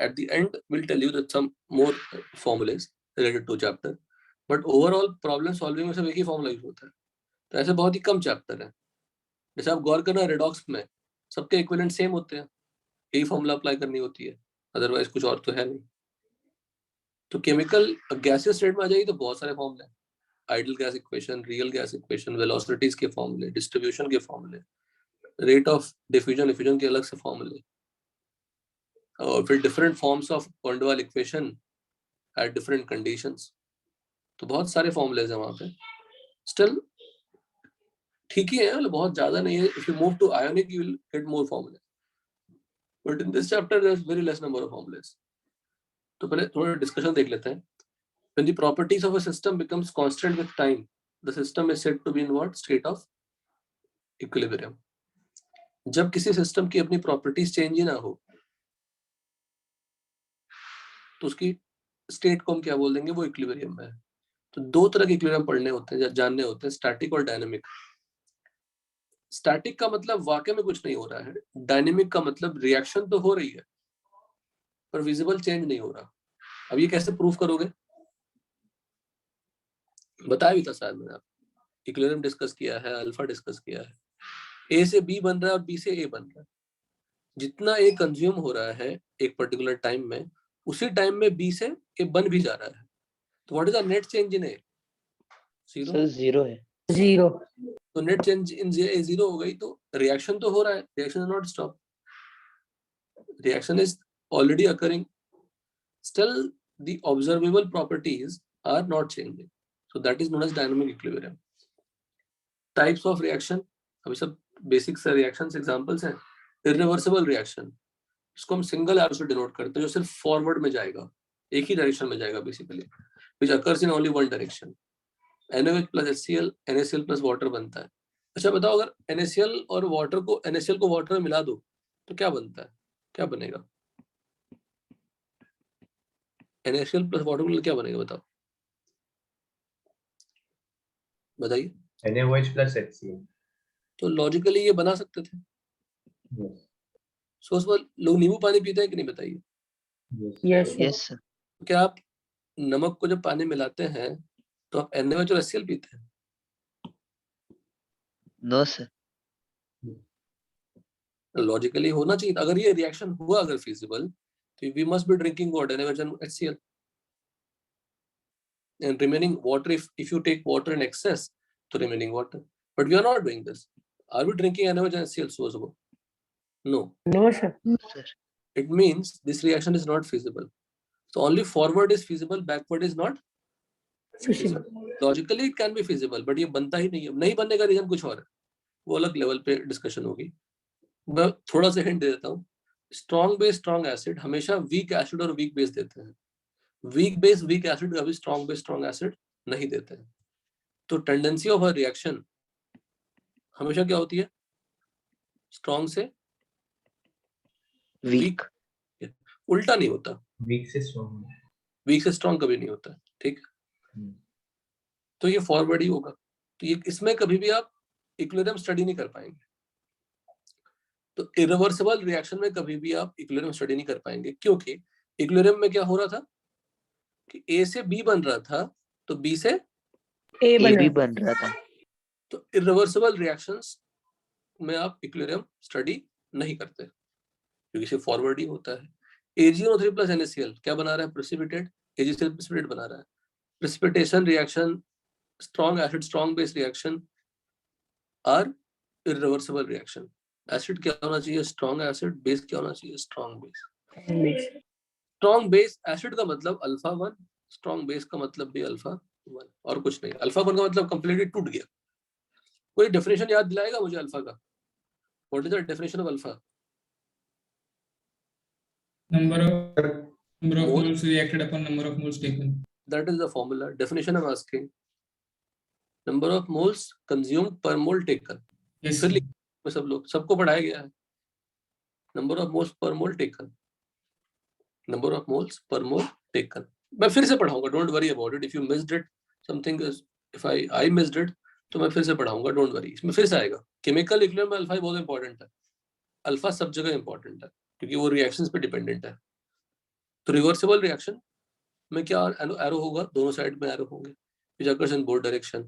At the end, we'll tell you that some more formulas related to chapter, but overall problem solving में सिर्फ एक ही formula use होता है. तो ऐसे बहुत ही कम चैप्टर है. जैसे आप गौर करना रेडॉक्स में सबके इक्विवेलेंट सेम होते हैं, यही फॉर्मूला अप्लाई करनी होती है, अदरवाइज कुछ और तो है नहीं. तो केमिकल गैसियस स्टेट में आ जाएगी तो बहुत सारे फॉर्मूले हैं. Ideal gas equation, real gas equation, velocities के फॉर्मूले, डिस्ट्रीब्यूशन के फॉर्मूले, रेट ऑफ डिफ्यूजन इफ्यूजन के अलग से फॉर्मूले, और फिर डिफरेंट फॉर्म्स ऑफ कोंडवाल इक्वेशन एट डिफरेंट कंडीशंस. तो बहुत सारे फॉर्मूलेज हैं वहां पे. स्टिल ठीक ही है, मतलब बहुत ज्यादा नहीं है. If you move to ionic you will get more formulae, but in this chapter there is very less number of formulas. तो पहले थोड़ा डिस्कशन देख लेते हैं. When the properties of a system becomes constant with time, the system is said to be in what state of equilibrium. जब किसी system की अपनी प्रॉपर्टीज चेंज ही ना हो तो उसकी स्टेट को हम क्या बोल देंगे, वो इक्विलिब्रियम में है. तो दो तरह के इक्विलिब्रियम पढ़ने होते हैं, जानने होते हैं, स्टैटिक और डायनेमिक. स्टैटिक का मतलब वाकई में कुछ नहीं हो रहा है, डायनेमिक का मतलब रिएक्शन तो हो रही है पर विजिबल चेंज नहीं हो रहा. अब ये कैसे प्रूफ करोगे, बताया भी था शायद मैंने. आप इक्विलिब्रियम डिस्कस किया है, अल्फा डिस्कस किया है. ए से बी बन रहा है और बी से ए बन रहा है. जितना ए कंज्यूम हो रहा है एक पर्टिकुलर टाइम में, उसी टाइम में बी से ए बन भी जा रहा है. तो what is the net change in A? Zero. Zero है. जीरो. तो net change in A zero हो गई तो रिएक्शन तो हो रहा है, reaction is not stop, reaction is already occurring. Still the observable properties are not changing, so that is known as dynamic equilibrium. Types of reaction, अभी सब basic से रिएक्शंस एग्जांपल्स हैं. इरिवर्सिबल रिएक्शन, इसको हम सिंगल एरो से denote करते हैं, जो सिर्फ फॉरवर्ड में जाएगा, एक ही डायरेक्शन में जाएगा basically, which occurs in only one direction. NaOH plus HCl, NaCl plus water बनता है. अच्छा बताओ, अगर NaCl और वाटर को, NaCl को वाटर में मिला दो तो क्या बनता है, क्या बनेगा? NaCl plus वाटर को क्या बनेगा बताओ, बताइए. NaOH plus HCl. तो लॉजिकली ये बना सकते थे. सो उसमें लोग नींबू पानी पीते हैं कि नहीं, बताइए. यस. यस. क्या आप नमक को जब पानी मिलाते हैं तो आप NaOH और HCl पीते हैं? No sir. लॉजिकली होना चाहिए. अगर ये रिएक्शन हुआ अगर फिजिबल, तो we must be drinking water, NaOH and HCl, and remaining water, if you take water in excess, to remaining water. But we are not doing this. Are we drinking NaOH and HCl so as well? No. No, sir. Sir. It means this reaction is not feasible. So only forward is feasible, backward is not feasible. Logically it can be feasible, but ये बनता ही नहीं है. नहीं बनने का reason कुछ और है, वो अलग लेवल पे डिस्कशन होगी. मैं थोड़ा सा हिंट दे देता हूँ. स्ट्रॉन्ग बेस स्ट्रॉन्ग एसिड हमेशा वीक एसिड और वीक बेस देते हैं. वीक बेस वीक एसिड कभी स्ट्रॉन्ग बेस स्ट्रॉन्ग एसिड नहीं देते हैं. तो टेंडेंसी ऑफ अ रिएक्शन हमेशा क्या होती है, स्ट्रॉन्ग से वीक. उल्टा नहीं होता. वीक से स्ट्रॉन्ग. वीक से स्ट्रॉन्ग कभी नहीं होता. ठीक. तो ये फॉरवर्ड ही होगा. तो ये इसमें कभी भी आप इक्विलिब्रियम स्टडी नहीं कर पाएंगे. तो इरिवर्सिबल रिएक्शन में कभी भी आप इक्विलिब्रियम स्टडी नहीं कर पाएंगे, क्योंकि इक्विलिब्रियम में क्या हो रहा था कि ए से बी बन रहा था तो बी से ए भी बन रहा था. तो इरिवर्सिबल रिएक्शंस में आप इक्विलिब्रियम स्टडी नहीं करते क्योंकि सिर्फ फॉरवर्ड ही होता है. AgNO3 plus NaCl क्या बना रहा है, प्रेसिपिटेट. AgCl प्रेसिपिटेट बना रहा है. Precipitation reaction, strong acid strong base reaction are irreversible reaction. Acid क्या होना चाहिए, स्ट्रॉन्ग एसिड. बेस क्या होना चाहिए, strong base. Strong base acid का मतलब अल्फा 1, स्ट्रॉन्ग बेस का मतलब भी अल्फा 1, और कुछ नहीं. अल्फा 1 का मतलब कंप्लीटली टूट गया. कोई डेफिनेशन याद दिलाएगा मुझे अल्फा का? What is the definition of alpha? Number of moles reacted upon number of moles taken. That is the formula. Definition I'm asking. Number of moles consumed per mole taken. Yes. फिर लिखो सब लोग, सबको पढ़ाया गया है. Number of moles per mole taken. Number of moles per mole taken. मैं फिर से पढ़ाऊंगा. Don't worry about it. If you missed it, something is. If I missed it, तो मैं फिर से पढ़ाऊंगा. Don't worry. इसमें फिर से आएगा. Chemical equilibrium में अल्फा बहुत इंपॉर्टेंट है. अल्फा सब जगह इंपॉर्टेंट है क्योंकि वो रिएक्शंस पे डिपेंडेंट है. तो रिवर्सिबल रिएक्शन में क्या एरो होगा, दोनों साइड में एरो होंगे, which occurs in both direction.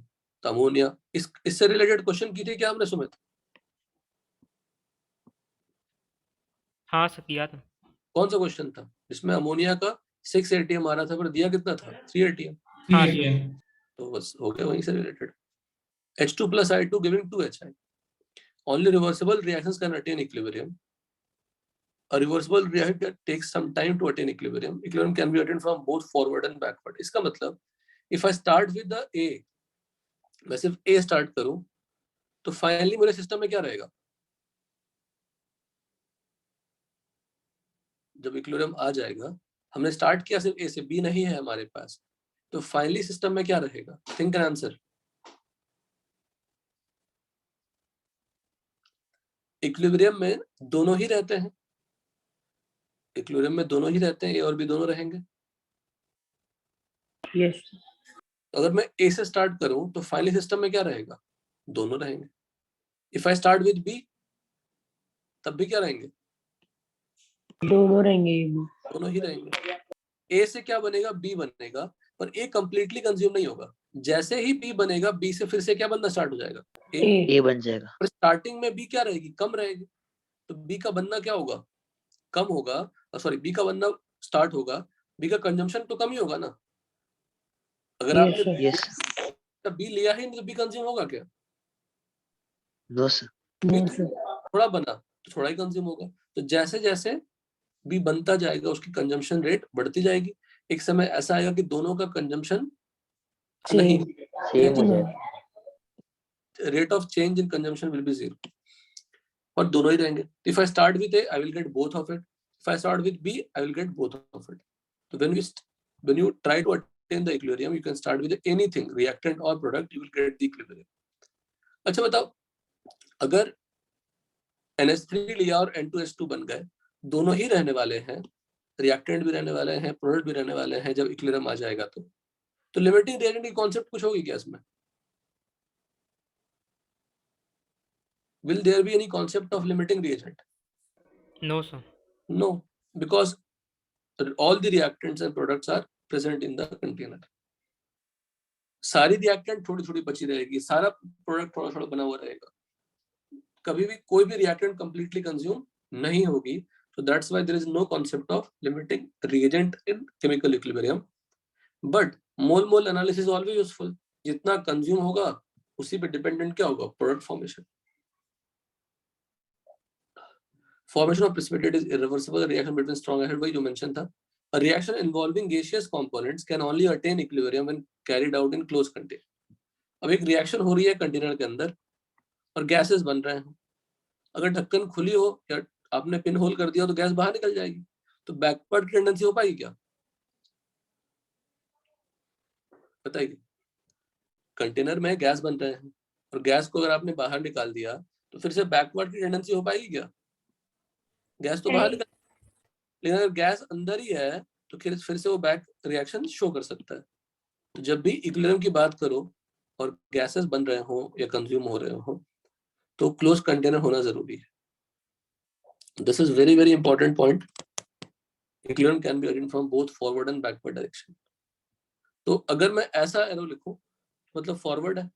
तो अमोनिया, इससे रिलेटेड क्वेश्चन की थी क्या हमने सुमित? हाँ सर किया था। कौन सा क्वेश्चन था जिसमें अमोनिया का 6 ATM आ रहा था पर दिया कितना था? 3 ATM। हाँ तो बस हो गया वहीं से related. H2 plus I2 giving 2 HI. Only reversible reactions can attain equilibrium. A reversible reaction takes some time to attain equilibrium. Equilibrium can be attained from both forward and backward. इसका मतलब if I start with the A, मैं सिर्फ A start करूं तो finally मेरे system में क्या रहेगा? जब इक्विलिब्रियम आ जाएगा, हमने स्टार्ट किया सिर्फ A से, B नहीं है हमारे पास, तो फाइनली सिस्टम में क्या रहेगा? Think an answer. इक्विलिब्रियम में दोनों ही रहते हैं, इक्विलिब्रियम में दोनों ही रहते हैं, A और B दोनों रहेंगे। यस अगर मैं A से स्टार्ट करूं तो फाइनली सिस्टम में क्या रहेगा? दोनों रहेंगे। If I start with B, तब भी क्या रहेंगे? दोनों रहेंगे। दोनों ही रहेंगे। A से क्या बनेगा? B बनेगा, पर A कंप्लीटली कंज्यूम नहीं होगा। जैसे ही B बनेगा, B से फिर से क्या बनना स्टार्ट हो जाएगा? ए बन जाएगा। पर स्टार्टिंग में B क्या रहेगी? कम रहेगी, तो B का बनना क्या होगा? कम होगा। सॉरी, B का बनना स्टार्ट होगा, B का कंजम्पशन तो कम ही होगा ना। अगर आपने यस B लिया ही नहीं तो B कंज्यूम होगा क्या? No sir. B थोड़ा बना तो थोड़ा ही कंज्यूम होगा। तो जैसे जैसे B बनता जाएगा उसकी कंजम्पशन रेट बढ़ती जाएगी। एक समय ऐसा आएगा कि दोनों का कंजम्पशन नहीं, सेम हो जाएगा। Rate of change in consumption will be 0, और दोनों ही रहेंगे। If I start with A, I will get both of it. If I start with B, I will get both of it. तो when you try to attain the equilibrium, you can start with anything, reactant or product, you will get the equilibrium. अच्छा बताओ, अगर NH3 लिया और N2H2 बन गए, दोनों ही रहने वाले हैं, रिएक्टेंट भी रहने वाले हैं, प्रोडक्ट भी रहने वाले हैं, जब इक्विलिब्रियम आ जाएगा तो लिमिटिंग रिएजेंट की कॉन्सेप्ट कुछ होगी क्या इसमें? Will there be any concept of limiting reagent? No sir. No, because all the reactants and products are present in the container. सारी रिएक्टेंट थोड़ी थोड़ी बची रहेगी, सारा प्रोडक्ट थोड़ा थोड़ा बना हुआ रहेगा, कभी भी कोई भी रिएक्टेंट कंप्लीटली कंज्यूम नहीं होगी। So that's why there is no concept of limiting reagent in chemical equilibrium. But mole analysis is always useful. जितना कंज्यूम होगा उसी पे डिपेंडेंट क्या होगा? Product formation. Formation of precipitate is irreversible reaction between strong acid, वही जो mention था। A reaction involving gaseous components can only attain equilibrium when carried out in closed container. अब एक रिएक्शन हो रही है कंटेनर के अंदर और गैसेस बन रहे हैं। अगर ढक्कन खुली हो या आपने पिन होल कर दिया तो गैस बाहर निकल जाएगी, तो बैकवर्ड टेंडेंसी हो पाएगी क्या? बताइए। कंटेनर में गैस बन रहे हैं और गैस को अगर आपने बाहर निकाल दिया तो फिर से बैकवर्ड की टेंडेंसी हो पाएगी क्या? गैस तो बाहर निकल, लेकिन अगर गैस अंदर ही है तो फिर से वो बैक रिएक्शन शो कर सकता है। तो जब भी इक्विलिब्रियम की बात करो और गैसेस बन रहे हो या कंज्यूम हो रहे हो तो क्लोज कंटेनर होना जरूरी है। This is very very important point. Equilibrium can be attend from both forward and backward direction. तो अगर मैं ऐसा एरो लिखूं मतलब फॉरवर्ड है,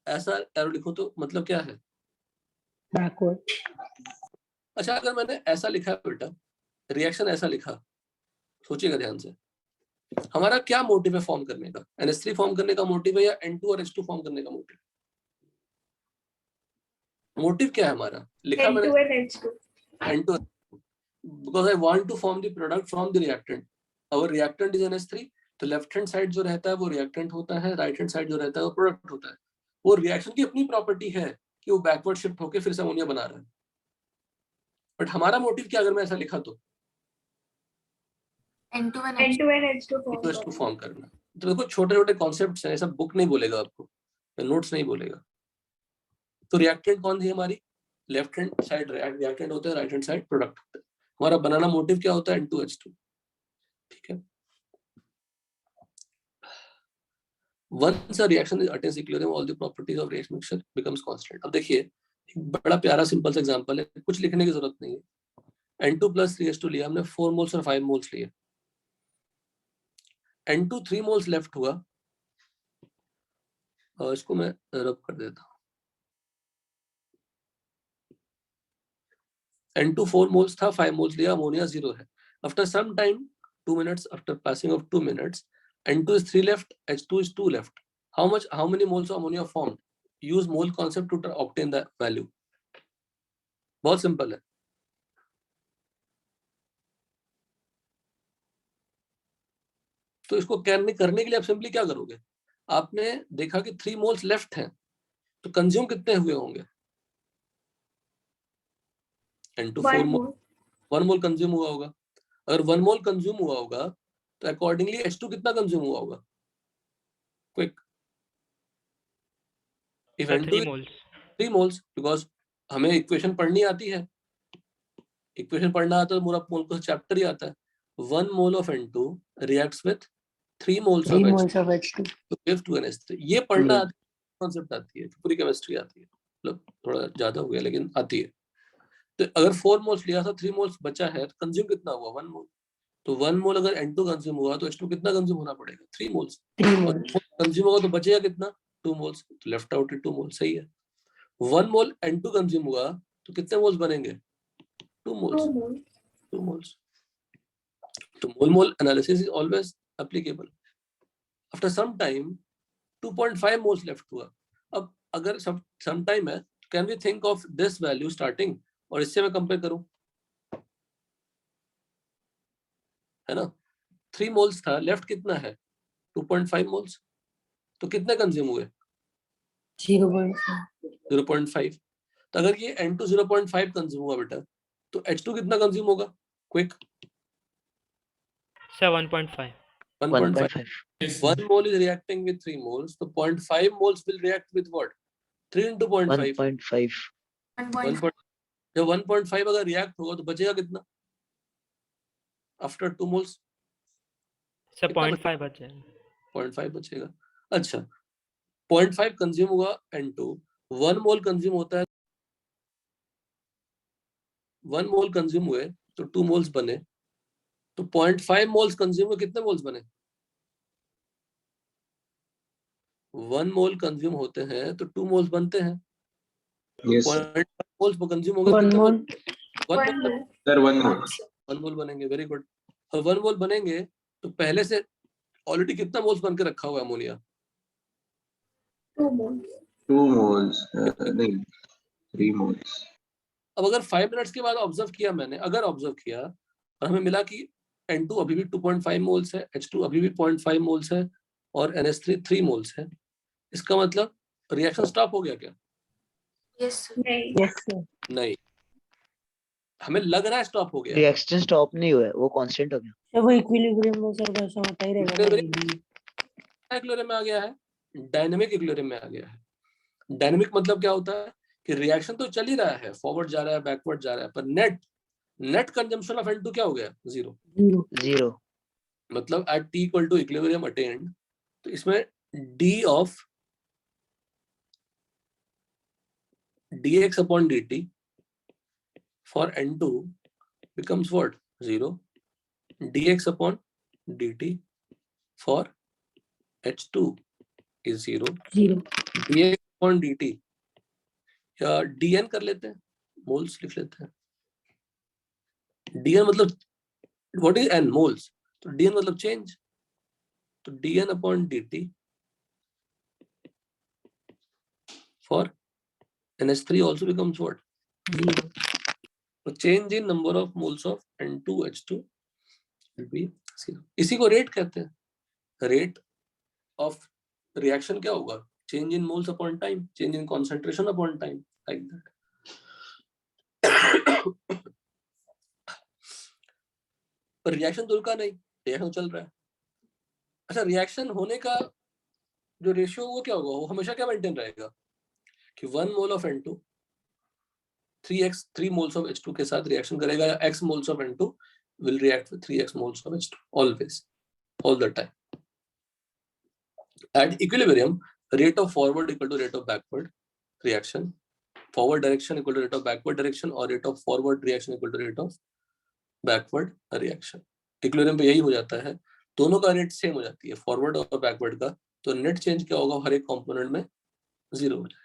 ऐसा एरो लिखूं तो मतलब क्या है? बैकवर्ड। अच्छा, अगर मैंने ऐसा लिखा है बेटा, रिएक्शन ऐसा लिखा, सोचिएगा ध्यान से, हमारा क्या मोटिव है फॉर्म करने का? NH3 फॉर्म करने का मोटिव है या N2 और H2 फॉर्म करने का मोटिव? मोटिव क्या है हमारा? लिखा मैंने N2 because I want to form the product from the reactant. Our reactant is NH3, तो लेफ्ट हैंड साइड जो रहता है वो रिएक्टेंट होता है, राइट हैंड साइड जो रहता है वो प्रोडक्ट होता है। वो रिएक्शन की अपनी प्रॉपर्टी है कि वो बैकवर्ड शिफ्ट होकर फिर से अमोनिया बना रहा है। बट हमारा मोटिव क्या? अगर मैं ऐसा लिखा तो N2H2 फॉर्म करना। तो देखो छोटे छोटे कॉन्सेप्ट्स हैं, ऐसा बुक नहीं बोलेगा आपको, नोट्स नहीं बोलेगा। तो रिएक्टेंट कौन सी हमारी? लेफ्ट हैंड साइड रिएक्टेंट होता है, राइट हैंड साइड प्रोडक्ट होता है। हमारा बनाना मोटिव क्या होता है? N2H2। ठीक है। Once a reaction attains equilibrium, all the properties of reaction mixture becomes constant. अब देखिए एक बड़ा प्यारा सिंपल सा एग्जांपल है, कुछ लिखने की जरूरत नहीं है। N2 plus 3H2 लिया हमने, 4 मोल्स और 5 मोल्स लिए। N2 3 मोल्स लेफ्ट हुआ, और इसको मैं रब कर देता हूँ। N2 4 मोल्स था, 5 मोल्स लिया, अमोनिया 0 है। After some time 2 minutes, after passing of 2 minutes, N2 is 3 left, H2 is 2 left. How many moles of ammonia formed? Use mole concept to obtain the value. बहुत simple है। तो इसको करने के लिए आप सिंपली क्या करोगे? आपने देखा कि 3 मोल्स लेफ्ट हैं, तो कंज्यूम कितने हुए होंगे? N2 4 मोल, 1 मोल कंज्यूम हुआ होगा। अगर 1 मोल कंज्यूम हुआ होगा तो अकॉर्डिंगली H2 कितना कंज्यूम हुआ होगा? Quick, if Sir, N2 3 is moles. 3 moles, because हमें इक्वेशन पढ़नी आती है, इक्वेशन पढ़ना आता है तो पूरा मोल का चैप्टर ही आता है। 1 mole of N2 reacts with 3 moles 3 of moles of H2. to give 2 NH3। ये पढ़ना कॉन्सेप्ट आती है, पूरी केमिस्ट्री आती है, मतलब थोड़ा ज्यादा हो गया लेकिन आती है। तो अगर 4 मोल्स लिया था, 3 मोल्स बचा है, तो कंज्यूम कितना हुआ? 1 मोल। तो 1 मोल अगर N2 कंज्यूम हुआ तो H2 कितना कंज्यूम होना पड़ेगा? 3 मोल्स। 3 moles. कंज्यूम होगा तो बचेगा कितना? 2 मोल्स। तो लेफ्ट आउट है 2 मोल्स, सही है। 1 मोल N2 कंज्यूम हुआ तो कितने मोल्स बनेंगे? 2 मोल्स। 2 मोल्स। तो mole analysis is always applicable. After some time 2.5 moles left हुआ। अब अगर सम टाइम है, can we think of this value starting और इससे मैं कंपेयर करूं, है ना? 3 मोल्स था, लेफ्ट कितना है? 2.5 मोल्स। तो कितने कंज्यूम हुए? 0.5. 0.5। तो अगर ये N2 0.5 कंज्यूम हुआ बेटा, तो H2 कितना कंज्यूम होगा? Quick, Sir, 1.5. 1.5। Yes, 1 mole is reacting with 3 moles, so 0.5 moles will react with what? 3 into 0.5। 1.5 जब 1.5 अगर रिएक्ट होगा तो बचेगा कितना आफ्टर 2 मोल्स? Sir, कितना 0.5 बच जाएगा. 0.5 बचेगा। अच्छा, 0.5 कंज्यूम हुआ N2, 1 मोल कंज्यूम होता है, 1 मोल कंज्यूम हुए तो 2 मोल्स बने, तो 0.5 मोल्स कंज्यूम हुए, कितने मोल्स बने? 1 मोल कंज्यूम होते हैं तो 2 मोल्स बनते हैं। Yes, 0.5 मोल्स कंज्यूम हो गए, 1 कितने mole. मोल? 1 मोल। sir, 1 more. 1 मोल बनेंगे, वेरी गुड। और 1 मोल बनेंगे तो पहले से ऑलरेडी कितना मोल्स बन के रखा हुआ है अमोनिया? 2 moles. नहीं, 3 moles. अब अगर 5 मिनट्स के बाद ऑब्जर्व किया मैंने, अगर ऑब्जर्व किया और हमें मिला कि N2 अभी भी 2.5 मोल्स है, H2 अभी भी 0.5 मोल्स है और NH3 3 मोल्स है, इसका मतलब रिएक्शन स्टॉप हो गया क्या? Yes, sir. Yes, sir. नहीं, हमें लग रहा है स्टॉप हो गया। रिएक्शन स्टॉप नहीं हुआ है, वो कांस्टेंट हो गया। सर वो इक्विलिब्रियम में सर वैसा होता ही रहेगा ना डेली. इक्विलिब्रियम में आ गया है, डायनेमिक इक्विलिब्रियम में आ गया है। डायनेमिक मतलब क्या होता है कि रिएक्शन तो चल ही रहा है, फॉरवर्ड जा रहा है, बैकवर्ड जा रहा है, पर नेट कंजम्पशन ऑफ N2 क्या हो गया? 0। 0 मतलब at T equal to equilibrium attained, तो इसमें d of dx upon dt for N2 becomes what? 0. dx upon dt for H2 is 0. 0. dx upon dt या dn कर लेते हैं, मोल्स लिख लेते हैं। dn मतलब what is n? मोल्स। तो dn मतलब चेंज, तो dn upon dt for NH3 also becomes what? 0. So change in number of moles of N2H2 will be 0. इसी को रेट कहते हैं। रेट ऑफ रिएक्शन क्या होगा? Change in moles upon time, change in concentration upon time, like that. पर reaction तो रुका नहीं, रिएक्शन चल रहा है। अच्छा, रिएक्शन होने का जो रेशियो वो क्या होगा? वो हमेशा क्या मेंटेन रहेगा कि 1 mole of N2 3 moles of H2 के साथ रिएक्शन करेगा, या x moles of N2 will react with 3x moles of H2 always, all the time. At equilibrium, rate of forward equal to rate of backward reaction, forward direction equal to rate of backward direction, और rate of forward reaction equal to rate of backward reaction. Equilibrium पे यही हो जाता है, दोनों का rate same हो जाती है, फॉरवर्ड और बैकवर्ड का, तो नेट चेंज क्या होगा हर एक कंपोनेंट में 0 हो जाएगा।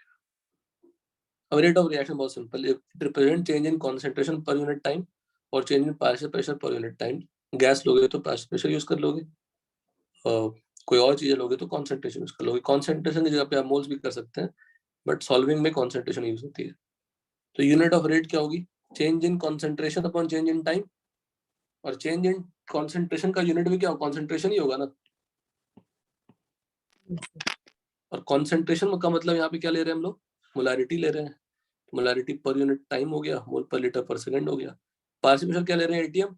अब रेट ऑफ रिएक्शन बहुत simple, it represent change in concentration per unit time और change in partial pressure per unit time. Gas लोगे तो पार्शियल प्रेशर यूज कर लोगे, कोई और चीजें लोगे तो कॉन्सेंट्रेशन यूज कर लोगे। कॉन्सेंट्रेशन की जगह पे आप मोल्स भी कर सकते हैं, बट सॉल्विंग में कॉन्सेंट्रेशन यूज होती है। तो यूनिट ऑफ रेट क्या होगी, change in concentration upon change in time, और चेंज इन कॉन्सेंट्रेशन का यूनिट भी क्या कॉन्सेंट्रेशन ही होगा ना। और कॉन्सेंट्रेशन का मतलब यहाँ पे क्या ले रहे हैं हम लोग, मोलारिटी ले रहे हैं। मोलारिटी पर यूनिट टाइम हो गया, मोल पर लीटर पर सेकंड हो गया। पार्शियल प्रेशर क्या ले रहे हैं, एटीएम,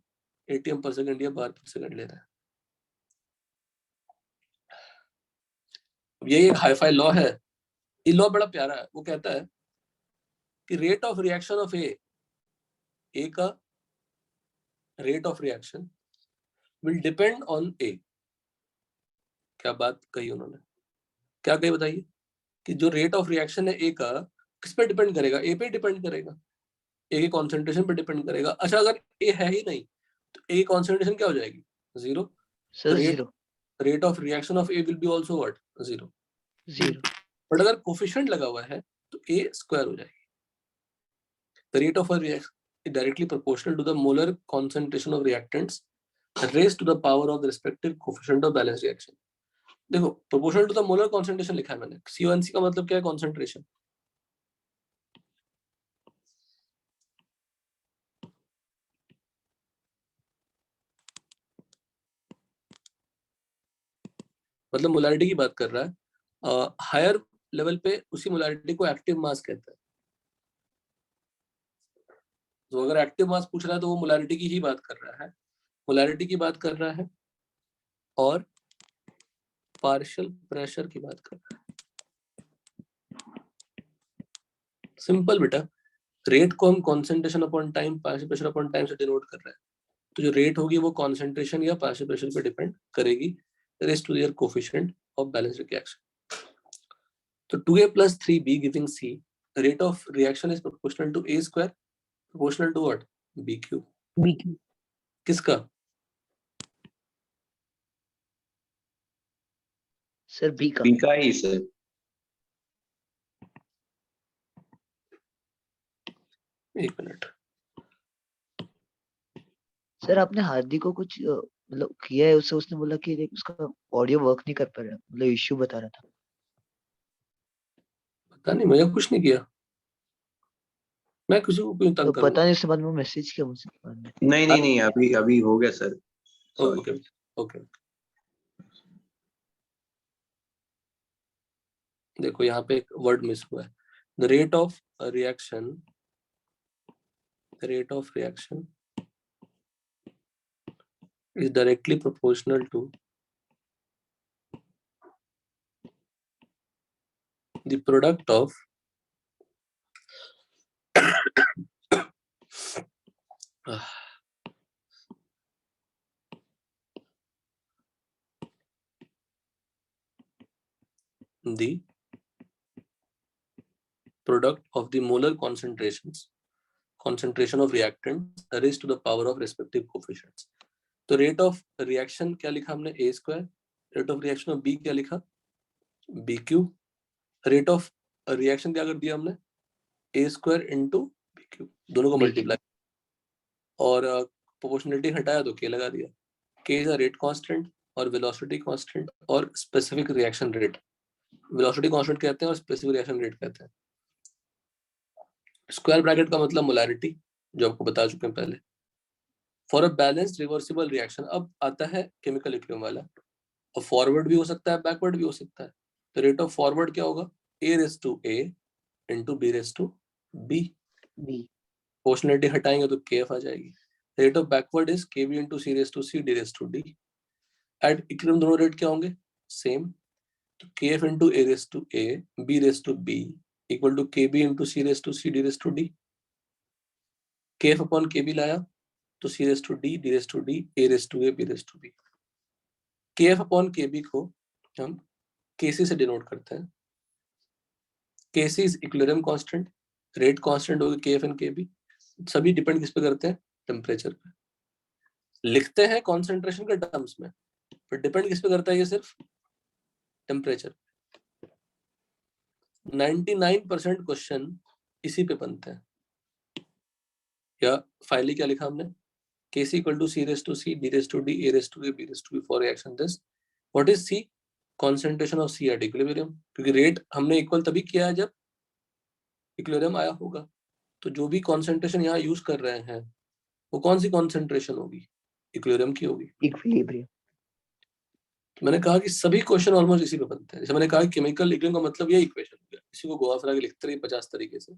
एटीएम पर सेकंड या बार पर सेकंड ले रहे हैं। ये एक हाईफाई लॉ है, ये लॉ बड़ा प्यारा है। वो कहता है कि rate of reaction of A का rate of reaction will depend on A. क्या बात कही उन्होंने, क्या कही बताइए, कि जो रेट ऑफ रिएक्शन है ए का किस पे डिपेंड करेगा, ए पे डिपेंड करेगा, ए के कॉन्सेंट्रेशन पे डिपेंड करेगा। अच्छा अगर ए है ही नहीं तो ए की कॉन्सेंट्रेशन क्या हो जाएगी, 0। Sir 0 rate of reaction of A will be also what, 0। 0 but अगर कोफिशिएंट लगा हुआ है तो ए स्क्वायर हो जाएगी। The rate of a reaction is directly proportional to the molar concentration of reactants raised to the power of the respective coefficient of balance reaction। देखो proportional to the molar concentration लिखा है मैंने, C1C का मतलब क्या है, concentration. मतलब molarity की बात कर रहा है। हायर लेवल पे उसी मोलारिटी को एक्टिव मास कहते हैं। तो अगर एक्टिव मास पूछ रहा है तो वो मोलारिटी की ही बात कर रहा है, मोलारिटी की बात कर रहा है और पार्शियल प्रेशर की बात कर रहा है। सिंपल बेटा, रेट को हम concentration upon time, partial pressure upon time से डिनोट कर रहे हैं। तो जो रेट होगी वो कॉन्सेंट्रेशन या पार्शियल प्रेशर पे डिपेंड करेगी, raised to their coefficient of balance reaction. तो 2a plus 3b giving c, rate of reaction is proportional to a square, proportional to what, bq। BQ किसका, सर बी का। B का ही sir. एक minute. Sir आपने हार्दिक को कुछ मतलब किया है उससे, उसने बोला कि देख उसका ऑडियो वर्क नहीं कर पा रहा, मतलब इश्यू बता रहा था। पता नहीं, मैंने कुछ नहीं किया, मैं किसी को क्यों तो तंग करूं। पता नहीं, उसने बाद में मैसेज किया मुझसे बाद में। नहीं अभी अभी हो गया सर। Okay okay. देखो यहाँ पे एक वर्ड मिस हुआ है, the rate of reaction, rate of reaction is directly proportional to the product of the product of the molar concentrations, concentration of reactants raised to the power of respective coefficients। तो rate of reaction क्या लिखा हमने, a square, rate of reaction of b क्या लिखा, bq, rate of reaction क्या कर दिया हमने, a स्क्वायर इंटू bq, दोनों को मल्टीप्लाई, और प्रोपोर्शनलिटी हटाया तो k लगा दिया। k is a rate constant और वेलोसिटी कांस्टेंट और specific reaction rate, velocity constant कहते हैं और स्पेसिफिक रिएक्शन रेट कहते हैं। स्क्वायर ब्रैकेट का मतलब मोलारिटी, जो आपको बता चुके हैं पहले। For a balanced reversible reaction, अब आता है केमिकल इक्विलिब्रियम वाला, और फॉरवर्ड भी हो सकता है बैकवर्ड भी हो सकता है। तो रेट ऑफ फॉरवर्ड क्या होगा, a raise to a into b raise to b, proportionality हटाएंगे तो kf आ जाएगी। Rate of backward is kb into c raise to c d raise to d। At equilibrium दोनों रेट क्या होंगे, same, तो kf into a raise to a b raise to b equal to kb into c raise to c d raise to d। kf upon kb लाया तो c raise to d, d raise to d, a raise to a, b raise to b। kf upon kb को हम kc से denote करते हैं। kc is equilibrium constant, rate constant होगा kf and kb, सभी depend किस पे करते हैं, टेम्परेचर पे। लिखते हैं कॉन्सेंट्रेशन के टर्म्स में, फिर डिपेंड किस पे करता है ये? सिर्फ टेम्परेचर। 99% क्वेश्चन इसी पे बनते हैं। या फाइनली क्या लिखा हमने? Kc equal to C raised to C, D raised to D, A raised to A, B raised to B for reaction this. What is C? Concentration of C at equilibrium. क्योंकि rate हमने equal तभी किया है जब equilibrium आया होगा। तो जो भी कॉन्सेंट्रेशन यहाँ यूज कर रहे हैं वो कौन सी कॉन्सेंट्रेशन होगी? इक्विलिब्रियम की होगी। इक्विलिब्रियम। मैंने कहा कि सभी क्वेश्चन ऑलमोस्ट इसी पे बनते हैं। जैसे मैंने कहा केमिकल इक्विलिब्रियम का मतलब ये इक्वेशन हो गया। इसी को गोवा फिरा के लिखते रहिए 50 तरीके से।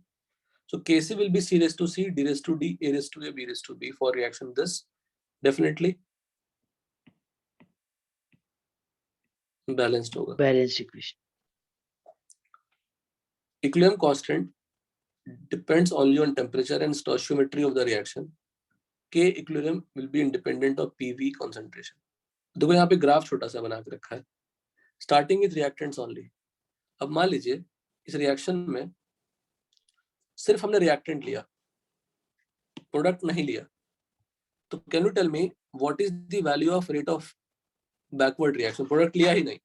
So Kc will be C raised to C, D raised to D, A raised to A, B raised to B for reaction this. Definitely balanced होगा। Balanced equation. Equilibrium constant depends only on temperature and stoichiometry of the reaction. K equilibrium will be independent of PV concentration. देखो यहाँ पे graph छोटा सा बना के रखा है। Starting with reactants only. अब मान लीजिए इस रिएक्शन में सिर्फ हमने रिएक्टेंट लिया, प्रोडक्ट नहीं लिया, तो can you tell me what is the value of rate of backward reaction? Product लिया ही नहीं।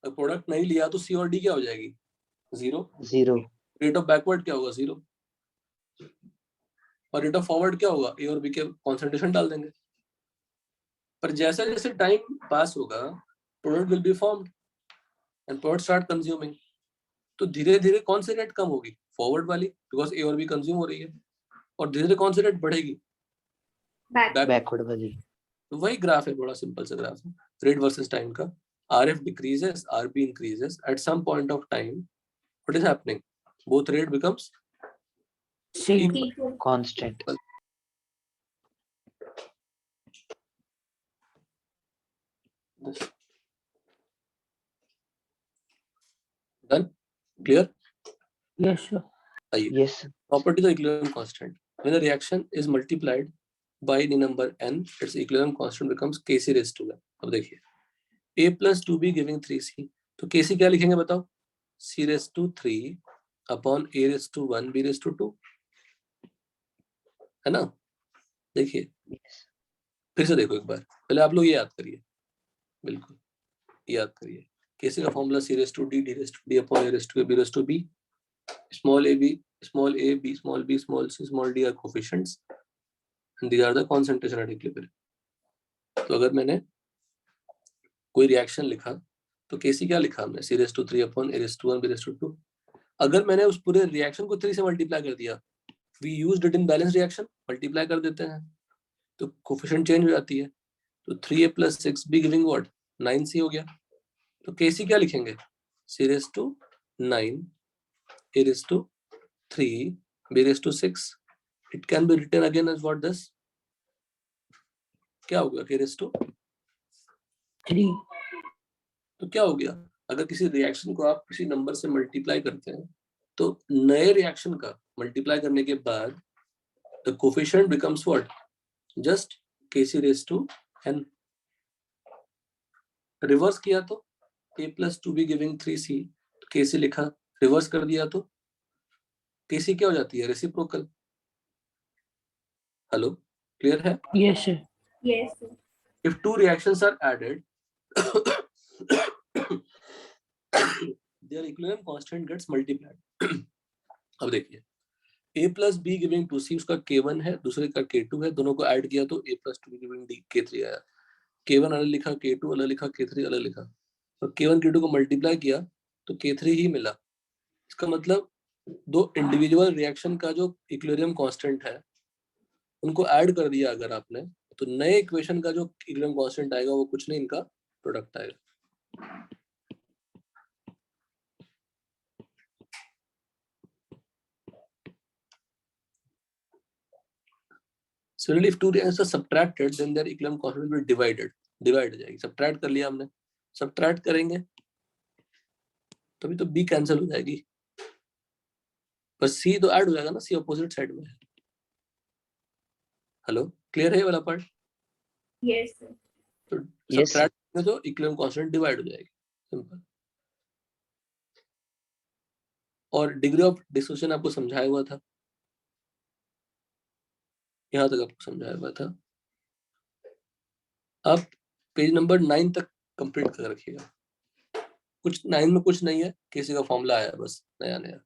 अगर प्रोडक्ट नहीं लिया तो सी और डी क्या हो जाएगी? 0। रेट ऑफ बैकवर्ड क्या होगा? 0। और रेट ऑफ फॉरवर्ड क्या होगा? ए और बी के कॉन्सेंट्रेशन डाल देंगे। पर जैसे जैसे टाइम पास होगा product will be formed and product start consuming. तो धीरे धीरे कौन सी रेट कम होगी? फॉरवर्ड वाली, बिकॉज ए और बी कंज्यूम हो रही है। और धीरे धीरे कौन सी रेट बढ़ेगी? बैकवर्ड वाली। तो वही ग्राफ है, बड़ा सिंपल सा ग्राफ है रेट वर्सेस टाइम का। RF decreases, RB increases. At some point of time, what is happening? Both rate becomes equal. Constant. Done? Clear? Yes, sir. Yes. Properties of equilibrium constant. When a reaction is multiplied by the number n, its equilibrium constant becomes Kc raised to n. अब देखिए a plus 2b giving 3c. तो Kc क्या लिखेंगे बताओ? C raised to 3 upon a raised to 1, b raised to 2, है ना? देखिए फिर से देखो एक बार, पहले आप लोग ये याद करिए, बिल्कुल याद करिए। Kc का formula C raised to D, D raised to D upon a raised to A, B raised to B. Small a, b, small a, b, small b, small c, small d are coefficients and these are the concentration at equilibrium. तो अगर मैंने कोई reaction लिखा तो Kc क्या लिखा हमने? C raised to 3 upon A raised to 1, B raised to 2. अगर मैंने उस पूरे रिएक्शन को 3 से मल्टीप्लाई कर दिया, we used it in balanced reaction, multiply कर देते हैं तो कोफिशिएंट चेंज हो जाती है। तो 3a plus 6b giving what? 9c हो गया। तो Kc क्या लिखेंगे? C raised to 9, A raised to 3, B raised to 6. It can be written again as what this? क्या हो गया? K raised to 3. तो क्या हो गया? अगर किसी रिएक्शन को आप किसी नंबर से मल्टीप्लाई करते हैं तो नए रिएक्शन का मल्टीप्लाई करने के बाद the coefficient becomes what? Just Kc raised to n. Reverse किया तो a plus 2b giving 3c, तो Kc लिखा, रिवर्स कर दिया तो Kc क्या हो जाती है? रेसिप्रोकल। हेलो, क्लियर है? Yes, sir. Yes, sir. If two reactions are added, their equilibrium constant gets multiplied. अब देखिए a plus b giving 2c, उसका k1 है, दूसरे का k2 है, दोनों को ऐड किया तो a plus 2b giving d k3 आया। k1 अलग लिखा, k2 अलग लिखा, k3 अलग लिखा, और k1 k2 को मल्टीप्लाई किया तो k3 ही मिला। इसका मतलब दो इंडिविजुअल रिएक्शन का जो इक्विलिब्रियम कांस्टेंट है उनको ऐड कर दिया अगर आपने, तो नए इक्वेशन का जो इक्विलिब्रियम कांस्टेंट आएगा वो कुछ नहीं, इनका प्रोडक्ट आएगा। Similarly, if two reactions are subtracted, then their equilibrium constant will be divided. Divide हो जाएगी। सब्ट्रैक्ट कर लिया हमने, सब्ट्रैक्ट करेंगे तभी तो b कैंसिल हो जाएगी, पर c तो ऐड हो जाएगा ना, c अपोजिट साइड में है। हेलो, क्लियर है ये वाला पार्ट? Yes, sir. तो Yes, सब्ट्रैक्ट करेंगे तो इक्विलिब्रियम कांस्टेंट डिवाइड हो जाएगी, सिंपल। और डिग्री ऑफ डिसोसिएशन आपको समझाया हुआ था, यहाँ तक आपको समझाया हुआ था। अब पेज नंबर 9 तक कंप्लीट कर रखिएगा। कुछ 9 में कुछ नहीं है, किसी का फॉर्मूला आया बस नया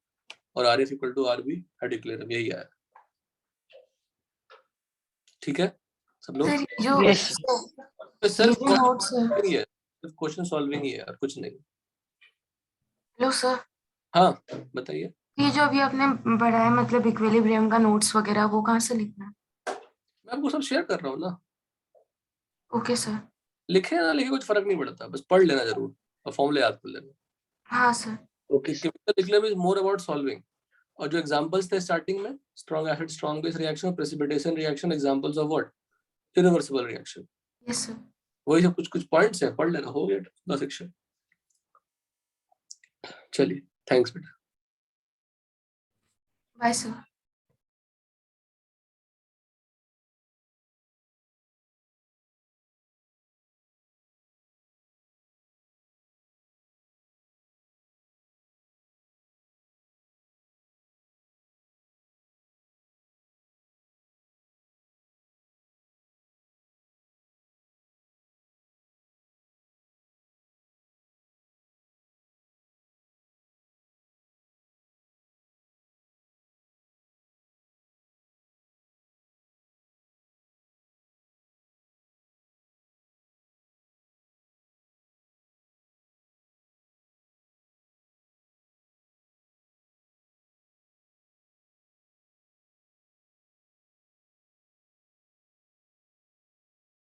और RF equal to RB declare यही आया। ठीक है सब लोग? सर जो Yes. ये सिर्फ जो नोट्स है, सिर्फ क्वेश्चन सॉल्विंग ही है और कुछ नहीं। हेलो सर, हाँ बताइए। ये जो अभी आपने बढ़ाया मतलब इक्विलिब्रियम का नोट्स वगैरह वो कहाँ से लिखना है? मैं आपको सब शेयर कर रहा हूँ ना। Okay sir. लिखे ना लिखे कुछ फर्क नहीं पड़ता, बस पढ़ लेना जरूर और फॉर्मूले याद कर लेना। हाँ sir. Okay chemical equilibrium is more about solving. और जो एग्जांपल्स थे स्टार्टिंग में, strong acid strong base reaction, precipitation reaction, examples of what, irreversible reaction, yes sir. वही सब कुछ पॉइंट्स हैं, पढ़ लेना, हो गया पूरा सेक्शन। चलिए थैंक्स बेटा। Bye sir.